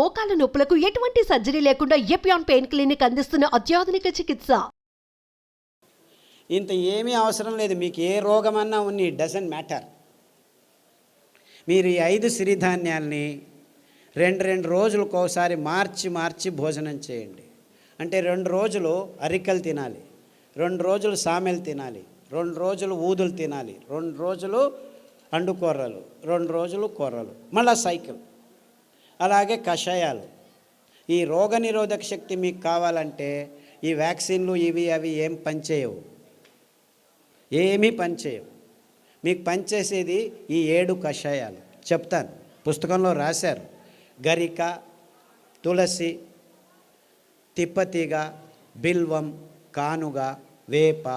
మోకాల నొప్పులకు ఎటువంటి సర్జరీ లేకుండా ఎపియాన్ పెయిన్ క్లినిక్ అందిస్తున్న అత్యాధునిక చికిత్స. ఇంత ఏమీ అవసరం లేదు. మీకు ఏ రోగమన్నా ఉన్ని డజంట్ మ్యాటర్. మీరు ఈ 5 సిరిధాన్యాల్ని రెండు రోజులకు ఒకసారి మార్చి భోజనం చేయండి. అంటే 2 రోజులు అరికలు తినాలి, 2 రోజులు సామెలు తినాలి, 2 రోజులు ఊదులు తినాలి, 2 రోజులు అండుకూరలు, 2 రోజులు కూరలు, మళ్ళా సైకిల్. అలాగే కషాయాలు. ఈ రోగనిరోధక శక్తి మీకు కావాలంటే ఈ వ్యాక్సిన్లు ఇవి అవి ఏం పనిచేయవు, ఏమీ పనిచేయవు. మీకు పనిచేసేది ఈ 7 కషాయాలు చెప్తాను, పుస్తకంలో రాశారు. గరిక, తులసి, తిప్పతీగ, బిల్వం, కానుగ, వేప,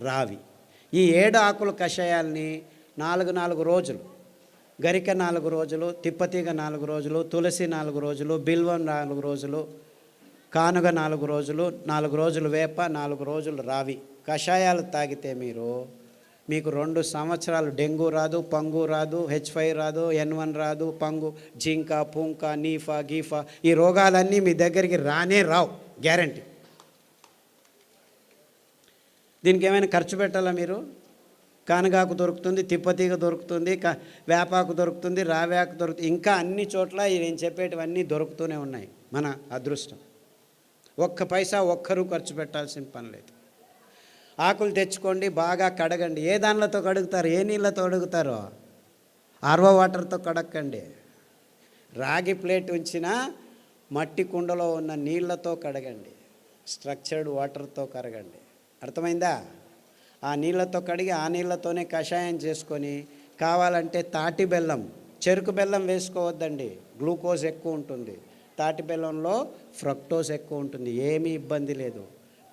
రావి. ఈ 7 ఆకుల కషాయాల్ని 4 రోజులు, గరిక 4 రోజులు, తిప్పతీగ 4 రోజులు, తులసి 4 రోజులు, బిల్వం 4 రోజులు, కానుగ 4 రోజులు, 4 రోజులు వేప, 4 రోజులు రావి కషాయాలు తాగితే మీకు 2 సంవత్సరాలు డెంగ్యూ రాదు, పంగు రాదు, H5 రాదు, N1 రాదు, పంగు, జింక, పుంక, నీఫా, గీఫా, ఈ రోగాలన్నీ మీ దగ్గరికి రావు, గ్యారంటీ. దీనికి ఏమైనా ఖర్చు పెట్టాలా మీరు? కానగాకు దొరుకుతుంది, తిప్పతీగ దొరుకుతుంది, వేపాకు దొరుకుతుంది, రావేకు దొరుకుతుంది, ఇంకా అన్ని చోట్ల నేను చెప్పేటివన్నీ దొరుకుతూనే ఉన్నాయి. మన అదృష్టం. ఒక్క పైసా ఒక్కరూ ఖర్చు పెట్టాల్సిన పని లేదు. ఆకులు తెచ్చుకోండి, బాగా కడగండి. ఏ దానిలతో కడుగుతారు? ఏ నీళ్ళతో కడుగుతారో ఆర్వో వాటర్తో కడగండి. రాగి ప్లేట్ ఉంచినా మట్టి కుండలో ఉన్న నీళ్ళతో కడగండి, స్ట్రక్చర్డ్ వాటర్తో కడగండి. అర్థమైందా? ఆ నీళ్ళతో కడిగి ఆ నీళ్ళతోనే కషాయం చేసుకొని, కావాలంటే తాటి బెల్లం, చెరుకు బెల్లం వేసుకోవద్దండి, గ్లూకోజ్ ఎక్కువ ఉంటుంది. తాటి బెల్లంలో ఫ్రక్టోజ్ ఎక్కువ ఉంటుంది, ఏమీ ఇబ్బంది లేదు.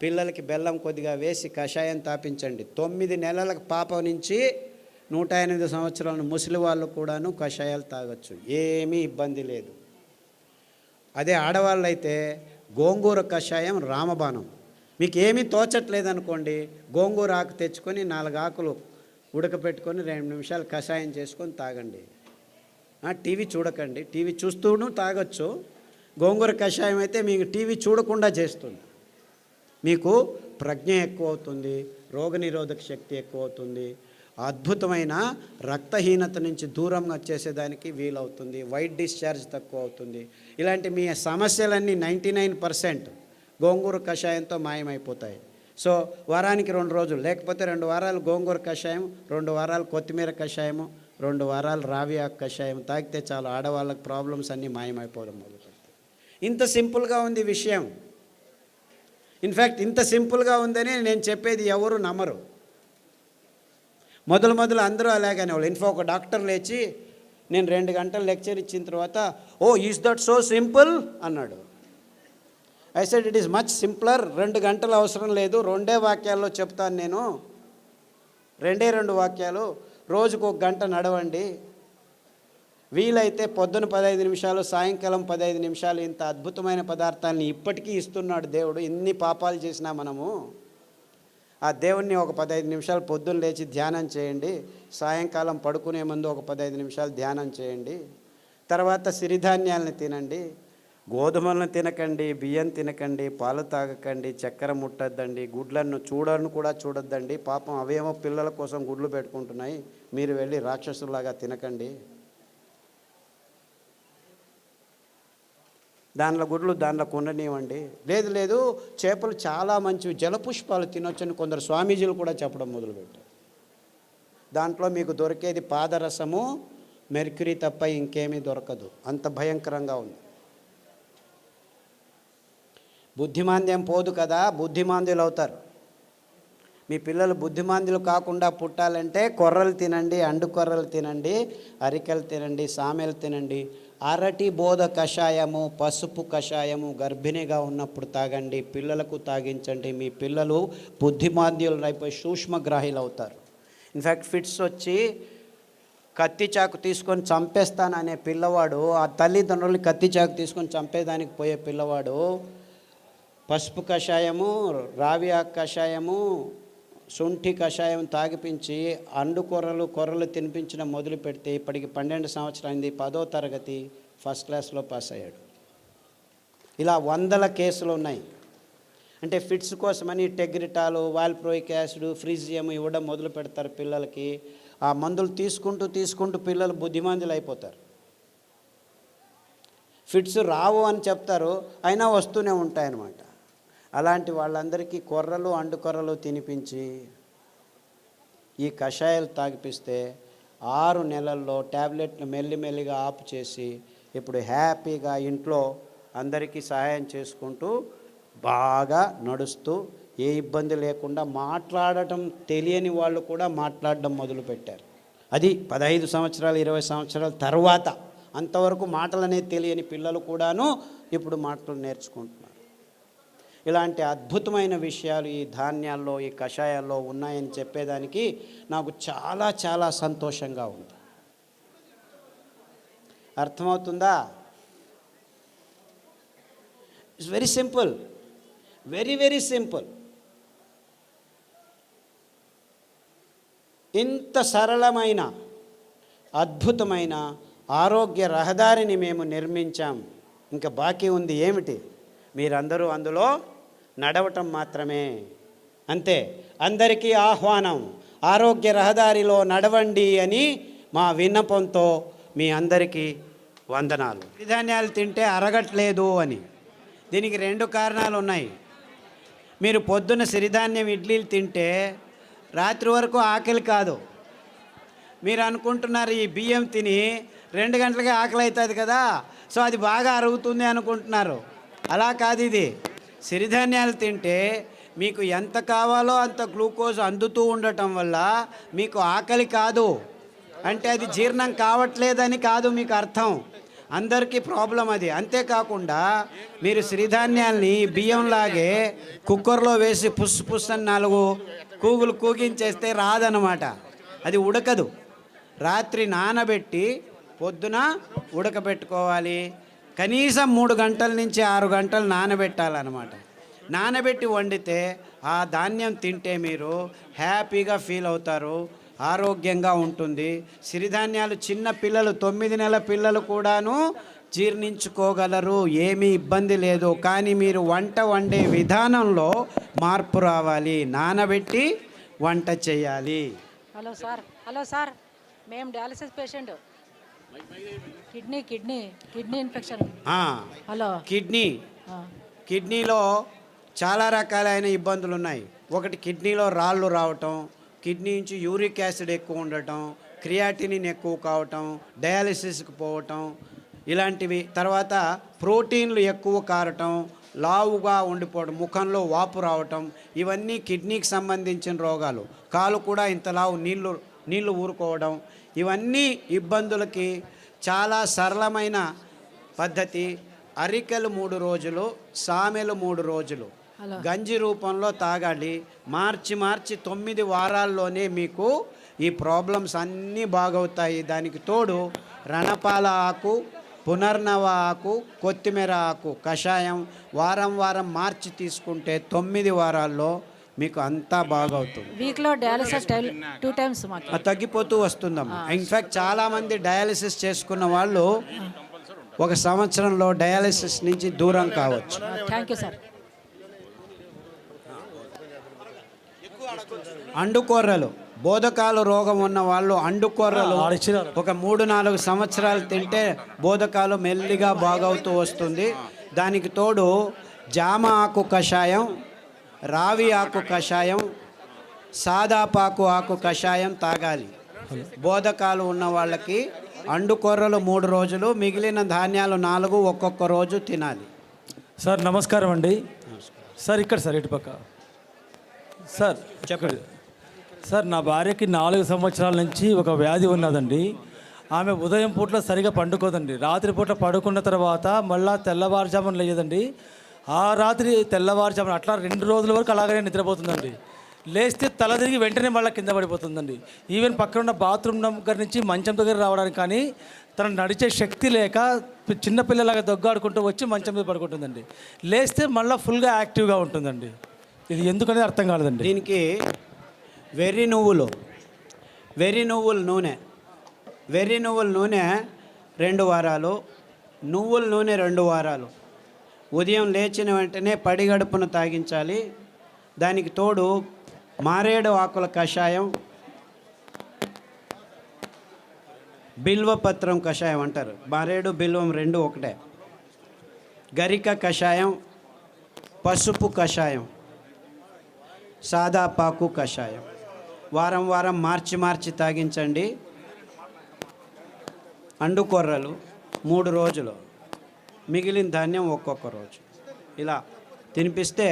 పిల్లలకి బెల్లం కొద్దిగా వేసి కషాయం తాపించండి. 9 నెలల పాప నుంచి 108 సంవత్సరాల ముసలి వాళ్ళు కూడాను కషాయాలు తాగొచ్చు, ఏమీ ఇబ్బంది లేదు. అదే ఆడవాళ్ళు అయితే గోంగూర కషాయం రామబాణం. మీకు ఏమీ తోచట్లేదనుకోండి, గోంగూర ఆకు తెచ్చుకొని 4 ఆకులు ఉడకపెట్టుకొని 2 నిమిషాలు కషాయం చేసుకొని తాగండి. టీవీ చూడకండి, టీవీ చూస్తూను తాగొచ్చు. గోంగూర కషాయం అయితే మీకు టీవీ చూడకుండా చేస్తుంది. మీకు ప్రజ్ఞ ఎక్కువ అవుతుంది, రోగనిరోధక శక్తి ఎక్కువ అవుతుంది, అద్భుతమైన రక్తహీనత నుంచి దూరంగా వచ్చేసేదానికి వీలవుతుంది, వైట్ డిశ్చార్జ్ తక్కువ అవుతుంది. ఇలాంటి మీ సమస్యలన్నీ 99% గోంగూర కషాయంతో మాయమైపోతాయి. సో వారానికి 2 రోజులు, లేకపోతే 2 వారాలు గోంగూర కషాయం, 2 వారాలు కొత్తిమీర కషాయము, 2 వారాలు రావి ఆకు కషాయం తాగితే చాలు, ఆడవాళ్ళకి ప్రాబ్లమ్స్ అన్నీ మాయమైపోవడం మొదలుపెడతాయి. ఇంత సింపుల్గా ఉంది విషయం. ఇన్ఫ్యాక్ట్ ఇంత సింపుల్గా ఉందని నేను చెప్పేది ఎవరు నమ్మరు. మొదలు అందరూ అలాగనే వాళ్ళు. ఒక డాక్టర్ లేచి నేను 2 గంటలు లెక్చర్ ఇచ్చిన తర్వాత, ఓ ఈజ్ దట్ సో సింపుల్ అన్నాడు. I said it is much simpler. 2 గంటలు అవసరం లేదు, 2 వాక్యాల్లో చెప్తాను నేను. 2 వాక్యాలు. రోజుకు 1 గంట నడవండి, వీలైతే పొద్దున 15 నిమిషాలు, సాయంకాలం 15 నిమిషాలు. ఇంత అద్భుతమైన పదార్థాలని ఇప్పటికీ ఇస్తున్నాడు దేవుడు. ఎన్ని పాపాలు చేసినా మనము ఆ దేవుణ్ణి ఒక 15 నిమిషాలు పొద్దున్న లేచి ధ్యానం చేయండి, సాయంకాలం పడుకునే ముందు ఒక 15 నిమిషాలు ధ్యానం చేయండి. తర్వాత సిరిధాన్యాలను తినండి, గోధుమలను తినకండి, బియ్యం తినకండి, పాలు తాగకండి, చక్కెర ముట్టద్దండి, గుడ్లను కూడా చూడొద్దండి. పాపం అవేమో పిల్లల కోసం గుడ్లు పెట్టుకుంటున్నాయి, మీరు వెళ్ళి రాక్షసులాగా తినకండి. దానిలో గుడ్లు దానిలో ఉండనివ్వండి. లేదు చేపలు చాలా మంచివి, జలపుష్పాలు తినొచ్చని కొందరు స్వామీజీలు కూడా చెప్పడం మొదలుపెట్టారు. దాంట్లో మీకు దొరికేది పాదరసము, మెర్క్యూరీ తప్ప ఇంకేమీ దొరకదు, అంత భయంకరంగా ఉంది. బుద్ధిమాంద్యం పోదు కదా, బుద్ధిమాంద్యులు అవుతారు. మీ పిల్లలు బుద్ధిమాంద్యులు కాకుండా పుట్టాలంటే కొర్రలు తినండి, అండు కొర్రలు తినండి, అరికెలు తినండి, సామెలు తినండి. అరటి బోధ కషాయము, పసుపు కషాయము గర్భిణిగా ఉన్నప్పుడు తాగండి, పిల్లలకు తాగించండి. మీ పిల్లలు బుద్ధిమాంద్యులు అయిపోయి సూక్ష్మగ్రాహీలు అవుతారు. ఇన్ఫ్యాక్ట్ ఫిట్స్ వచ్చి కత్తి చాకు తీసుకొని చంపేస్తాననే పిల్లవాడు, ఆ తల్లిదండ్రులు కత్తి చాకు తీసుకొని చంపేదానికి పోయే పిల్లవాడు పసుపు కషాయము, రావి ఆకు కషాయము, శొంఠి కషాయం తాగిపించి అండు కొర్రలు తినిపించడం మొదలు పెడితే ఇప్పటికి 12 సంవత్సరాలు అయింది. 10వ తరగతి ఫస్ట్ క్లాస్లో పాస్ అయ్యాడు. ఇలా వందల కేసులు ఉన్నాయి. అంటే ఫిట్స్ కోసమని టెగ్రిటాలు, వాల్ప్రోయిక్ యాసిడ్, ఫ్రీజియం ఇవ్వడం మొదలు పెడతారు పిల్లలకి. ఆ మందులు తీసుకుంటూ పిల్లలు బుద్ధిమంతులు అయిపోతారు. ఫిట్స్ రావు అని చెప్తారు, అయినా వస్తూనే ఉంటాయన్నమాట. అలాంటి వాళ్ళందరికీ కొర్రలు, అండుకొర్రలు తినిపించి ఈ కషాయాలు తాగిపిస్తే 6 నెలల్లో ట్యాబ్లెట్లు మెల్లిమెల్లిగా ఆపు చేసి ఇప్పుడు హ్యాపీగా ఇంట్లో అందరికీ సహాయం చేసుకుంటూ బాగా నడుస్తూ ఏ ఇబ్బంది లేకుండా మాట్లాడటం తెలియని వాళ్ళు కూడా మాట్లాడడం మొదలుపెట్టారు. అది 15 సంవత్సరాలు 20 సంవత్సరాల తర్వాత. అంతవరకు మాటలు అనేది తెలియని పిల్లలు కూడాను ఇప్పుడు మాటలు నేర్చుకుంటున్నారు. ఇలాంటి అద్భుతమైన విషయాలు ఈ ధాన్యాల్లో, ఈ కషాయాల్లో ఉన్నాయని చెప్పేదానికి నాకు చాలా చాలా సంతోషంగా ఉంది. అర్థమవుతుందా? It's very simple, very very simple. ఇంత సరళమైన అద్భుతమైన ఆరోగ్య రహదారిని మేము నిర్మించాం. ఇంకా బాకీ ఉంది ఏమిటి? మీరందరూ అందులో నడవటం మాత్రమే. అంతే. అందరికీ ఆహ్వానం, ఆరోగ్య రహదారిలో నడవండి అని మా విన్నపంతో మీ అందరికీ వందనాలు. సిరిధాన్యాలు తింటే అరగట్లేదు అని దీనికి 2 కారణాలు ఉన్నాయి. మీరు పొద్దున్న సిరిధాన్యం ఇడ్లీలు తింటే రాత్రి వరకు ఆకలి కాదు. మీరు అనుకుంటున్నారు ఈ బియ్యం తిని 2 గంటలకే ఆకలి అవుతుంది కదా, సో అది బాగా అరుగుతుంది అనుకుంటున్నారు. అలా కాదు. ఇది సిరిధాన్యాలు తింటే మీకు ఎంత కావాలో అంత గ్లూకోజ్ అందుతూ ఉండటం వల్ల మీకు ఆకలి కాదు. అంటే అది జీర్ణం కావట్లేదని కాదు మీకు అర్థం. అందరికీ ప్రాబ్లం అది. అంతేకాకుండా మీరు సిరిధాన్యాల్ని బియ్యంలాగే కుక్కర్లో వేసి పుస్ పుస్ అని 4 కూగులు కూగించేస్తే రాదనమాట. అది ఉడకదు. రాత్రి నానబెట్టి పొద్దున ఉడకబెట్టుకోవాలి. కనీసం 3 గంటల నుంచి 6 గంటలు నానబెట్టాలన్నమాట. నానబెట్టి వండితే ఆ ధాన్యం తింటే మీరు హ్యాపీగా ఫీల్ అవుతారు, ఆరోగ్యంగా ఉంటుంది. సిరిధాన్యాలు చిన్న పిల్లలు 9 నెలల పిల్లలు కూడాను జీర్ణించుకోగలరు, ఏమీ ఇబ్బంది లేదు. కానీ మీరు వంట వండే విధానంలో మార్పు రావాలి. నానబెట్టి వంట చేయాలి. హలో సార్, మేము dialysis patient. Kidney infection. Hello, కిడ్నీలో చాలా రకాలైన ఇబ్బందులు ఉన్నాయి. ఒకటి కిడ్నీలో రాళ్ళు రావటం, కిడ్నీ నుంచి యూరిక్ యాసిడ్ ఎక్కువ ఉండటం, క్రియాటినిన్ ఎక్కువ కావటం, డయాలసిస్కి పోవటం ఇలాంటివి. తర్వాత ప్రోటీన్లు ఎక్కువ కారటం, లావుగా ఉండిపోవడం, ముఖంలో వాపు రావటం, ఇవన్నీ కిడ్నీకి సంబంధించిన రోగాలు. కాలు కూడా ఇంత లావు నీళ్లు ఊరుకోవడం, ఇవన్నీ ఇబ్బందులకి చాలా సరళమైన పద్ధతి. అరికెలు 3 రోజులు, సామెలు 3 రోజులు గంజి రూపంలో తాగాలి. మార్చి 9 వారాల్లోనే మీకు ఈ ప్రాబ్లమ్స్ అన్నీ బాగవుతాయి. దానికి తోడు రణపాల ఆకు, పునర్నవ ఆకు, కొత్తిమీర ఆకు కషాయం వారం మార్చి తీసుకుంటే 9 వారాల్లో మీకు అంతా బాగవుతుంది. వీక్లో డయాలసిస్ 2 టైమ్స్ తగ్గిపోతూ వస్తుందమ్మా. ఇన్ఫ్యాక్ట్ చాలామంది డయాలసిస్ చేసుకున్న వాళ్ళు 1 సంవత్సరంలో డయాలసిస్ నుంచి దూరం కావచ్చు. Thank you sir. అండుకొర్రలు, బోధకాలు రోగం ఉన్న వాళ్ళు అండుకొర్రలు ఒక 3-4 సంవత్సరాలు తింటే బోధకాలు మెల్లిగా బాగవుతూ వస్తుంది. దానికి తోడు జామ ఆకు కషాయం, రావి ఆకు కషాయం, సాదాపాకు ఆకు కషాయం తాగాలి. బోధకాలు ఉన్న వాళ్ళకి అండుకొర్రలు 3 రోజులు, మిగిలిన ధాన్యాలు 4 ఒక్కొక్క రోజు తినాలి. సార్ నమస్కారం అండి. సార్ ఇక్కడ సార్ ఇటుపక్క సార్ చెప్పండి సార్. నా భార్యకి 4 సంవత్సరాల నుంచి ఒక వ్యాధి ఉన్నదండి. ఆమె ఉదయం పూట్ల సరిగా పండుకోదండి. రాత్రి పూట పడుకున్న తర్వాత మళ్ళీ తెల్లవారుజామున లేదండి. ఆ రాత్రి తెల్లవారుజామున అట్లా 2 రోజుల వరకు అలాగనే నిద్రపోతుందండి. లేస్తే తల తిరిగి వెంటనే మళ్ళీ కింద పడిపోతుందండి. ఈవెన్ పక్కన ఉన్న బాత్రూమ్ దగ్గర నుంచి మంచం దగ్గర రావడానికి కానీ తను నడిచే శక్తి లేక చిన్నపిల్లలాగా దొగ్గాడుకుంటూ వచ్చి మంచం మీద పడుకుంటుందండి. లేస్తే మళ్ళీ ఫుల్గా యాక్టివ్గా ఉంటుందండి. ఇది ఎందుకనేది అర్థం కాలేదండి. దీనికి వెర్రి నువ్వుల నూనె 2 వారాలు, నువ్వుల నూనె 2 వారాలు, ఉదయం లేచిన వెంటనే పడిగడుపున తాగించాలి. దానికి తోడు మారేడు ఆకుల కషాయం, బిల్వపత్రం కషాయం అంటారు. మారేడు బిల్వం రెండు ఒకటే. గరిక కషాయం, పసుపు కషాయం, సాదాపాకు కషాయం వారం వారం మార్చి తాగించండి. అండుకొర్రలు 3 రోజులు, మిగిలిన ధాన్యం ఒక్కొక్క రోజు. ఇలా తినిపిస్తే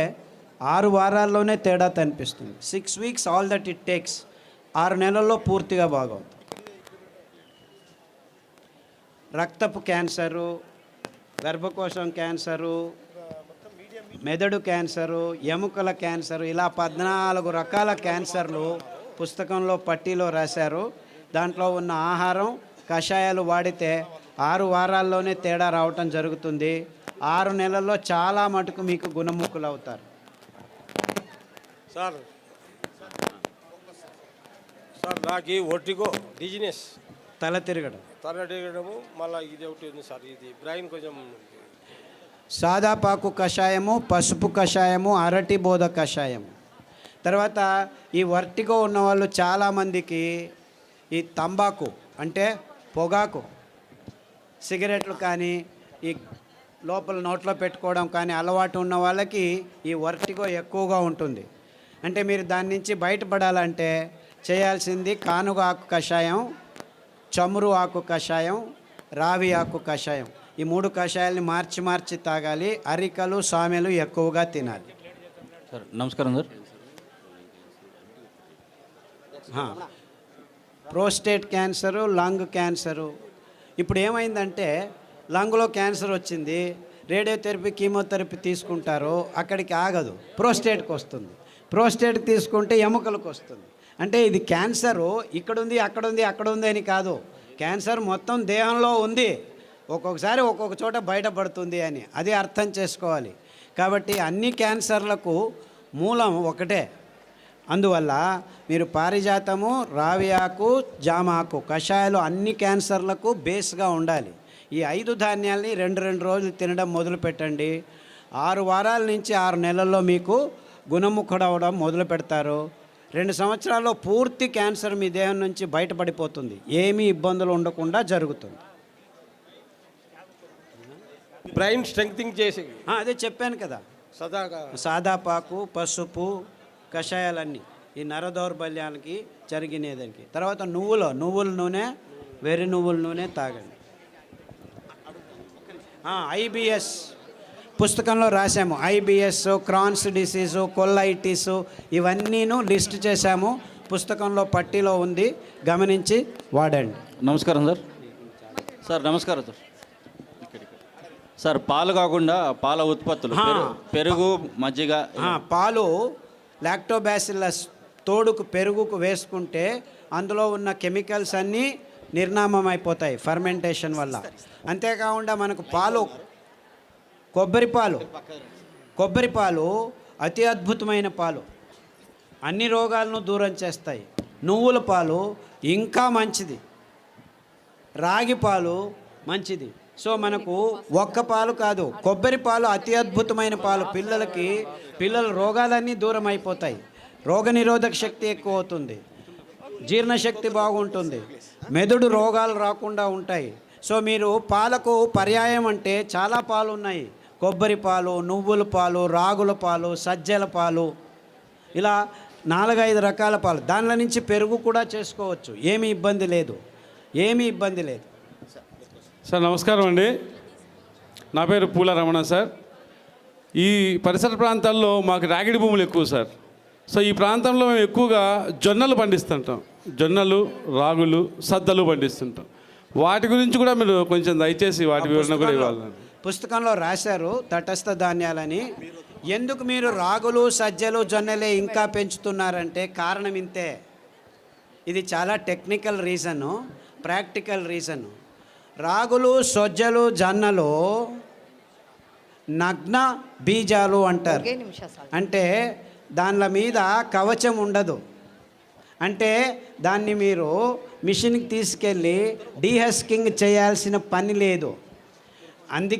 6 వారాల్లోనే తేడా కనిపిస్తుంది. 6 weeks all that it takes. 6 నెలల్లో పూర్తిగా బాగవుతుంది. రక్తపు క్యాన్సరు, గర్భకోశం క్యాన్సరు, మెదడు క్యాన్సరు, ఎముకల క్యాన్సరు, ఇలా 14 రకాల క్యాన్సర్లు పుస్తకంలో పట్టీలో రాశారు. దాంట్లో ఉన్న ఆహారం, కషాయాలు వాడితే 6 వారాల్లోనే తేడా రావటం జరుగుతుంది. 6 నెలల్లో చాలా మటుకు మీకు గుణముఖులు అవుతారు. సార్ నాకు ఈ ఒట్టిగో డిజినెస్, తల తిరగడం, మళ్ళీ ఇది ఒకటి ఉంది సార్. ఇది బ్రెయిన్ కొంచెం. సాదాపాకు కషాయము, పసుపు కషాయము, అరటి బోధ కషాయము. తర్వాత ఈ వర్టిగో ఉన్నవాళ్ళు చాలామందికి ఈ తంబాకు అంటే పొగాకు, సిగరెట్లు కానీ ఈ లోపల నోట్లో పెట్టుకోవడం కానీ అలవాటు ఉన్న వాళ్ళకి ఈ వర్టిగో ఎక్కువగా ఉంటుంది. అంటే మీరు దాని నుంచి బయటపడాలంటే చేయాల్సింది కానుగ ఆకు కషాయం, చమురు ఆకు కషాయం, రావి ఆకు కషాయం. ఈ 3 కషాయాలని మార్చి తాగాలి. అరికలు, సామెలు ఎక్కువగా తినాలి. సార్ నమస్కారం sir. Prostate cancer, lung cancer. ఇప్పుడు ఏమైందంటే లంగ్లో క్యాన్సర్ వచ్చింది, రేడియోథెరపీ, కీమోథెరపీ తీసుకుంటారు, అక్కడికి ఆగదు, ప్రోస్టేట్కి వస్తుంది. ప్రోస్టేట్ తీసుకుంటే ఎముకలకు వస్తుంది. అంటే ఇది క్యాన్సరు ఇక్కడుంది, అక్కడుంది అని కాదు. క్యాన్సర్ మొత్తం దేహంలో ఉంది, ఒక్కొక్కసారి ఒక్కొక్క చోట బయటపడుతుంది అని అది అర్థం చేసుకోవాలి. కాబట్టి అన్ని క్యాన్సర్లకు మూలం ఒకటే. అందువల్ల మీరు పారిజాతము, రావి ఆకు, జామాకు కషాయాలు అన్ని క్యాన్సర్లకు బేస్గా ఉండాలి. ఈ 5 ధాన్యాల్ని 2 రోజులు తినడం మొదలు పెట్టండి. 6 వారాల నుంచి 6 నెలల్లో మీకు గుణముఖుడవడం మొదలు పెడతారు. 2 సంవత్సరాల్లో పూర్తి క్యాన్సర్ మీ దేహం నుంచి బయటపడిపోతుంది. ఏమీ ఇబ్బందులు ఉండకుండా జరుగుతుంది. బ్రెయిన్ స్ట్రెంగ్తింగ్ చేసి అదే చెప్పాను కదా, సదాగా సాదాపాకు, పసుపు కషాయాలన్నీ ఈ నర దౌర్బల్యానికి జరిగినదానికి. తర్వాత నువ్వుల నూనె, వెర్రి నువ్వుల నూనె తాగండి. ఐబిఎస్ పుస్తకంలో రాసాము. ఐబిఎస్, క్రాన్స్ డిసీజు, కొల్లైటిస్ ఇవన్నీను లిస్ట్ చేశాము. పుస్తకంలో పట్టీలో ఉంది, గమనించి వాడండి. నమస్కారం సార్. సార్ నమస్కారం సార్. సార్ పాలు కాకుండా పాల ఉత్పత్తులు, పెరుగు, మజ్జిగ. పాలు లాక్టోబాసిల్లస్ తోడుకు పెరుగుకు వేసుకుంటే అందులో ఉన్న కెమికల్స్ అన్నీ నిర్నామం అయిపోతాయి ఫర్మెంటేషన్ వల్ల. అంతేకాకుండా మనకు పాలు, కొబ్బరి పాలు అతి అద్భుతమైన పాలు, అన్ని రోగాలను దూరం చేస్తాయి. నువ్వుల పాలు ఇంకా మంచిది, రాగి పాలు మంచిది. సో మనకు ఒక్క పాలు కాదు, కొబ్బరి పాలు అతి అద్భుతమైన పాలు. పిల్లల రోగాలన్నీ దూరం అయిపోతాయి. రోగనిరోధక శక్తి ఎక్కువ అవుతుంది, జీర్ణశక్తి బాగుంటుంది, మెదడు రోగాలు రాకుండా ఉంటాయి. సో మీరు పాలకు పర్యాయం అంటే చాలా పాలు ఉన్నాయి. కొబ్బరి పాలు, నువ్వుల పాలు, రాగుల పాలు, సజ్జల పాలు, ఇలా 4-5 రకాల పాలు. దానిలో నుంచి పెరుగు కూడా చేసుకోవచ్చు, ఏమీ ఇబ్బంది లేదు. సార్ నమస్కారం అండి. నా పేరు పూల రమణ సార్. ఈ పరిసర ప్రాంతాల్లో మాకు రాగిడి భూములు ఎక్కువ సార్. సో ఈ ప్రాంతంలో మేము ఎక్కువగా జొన్నలు పండిస్తుంటాం. జొన్నలు, రాగులు, సద్దలు పండిస్తుంటాం. వాటి గురించి కూడా మీరు కొంచెం దయచేసి వాటి వివరణ కూడా ఇవ్వాలి. పుస్తకంలో రాశారు తటస్థ ధాన్యాలని. ఎందుకు మీరు రాగులు, సజ్జలు, జొన్నలే ఇంకా పెంచుతున్నారంటే కారణం ఇంతే. ఇది చాలా టెక్నికల్ రీజను, ప్రాక్టికల్ రీజను. రాగులు, సజ్జలు, జొన్నలు నగ్న బీజాలు అంటారు. అంటే దానిల మీద కవచం ఉండదు. అంటే దాన్ని మీరు మిషన్కి తీసుకెళ్ళి డీహస్కింగ్ చేయాల్సిన పని లేదు. అందుకే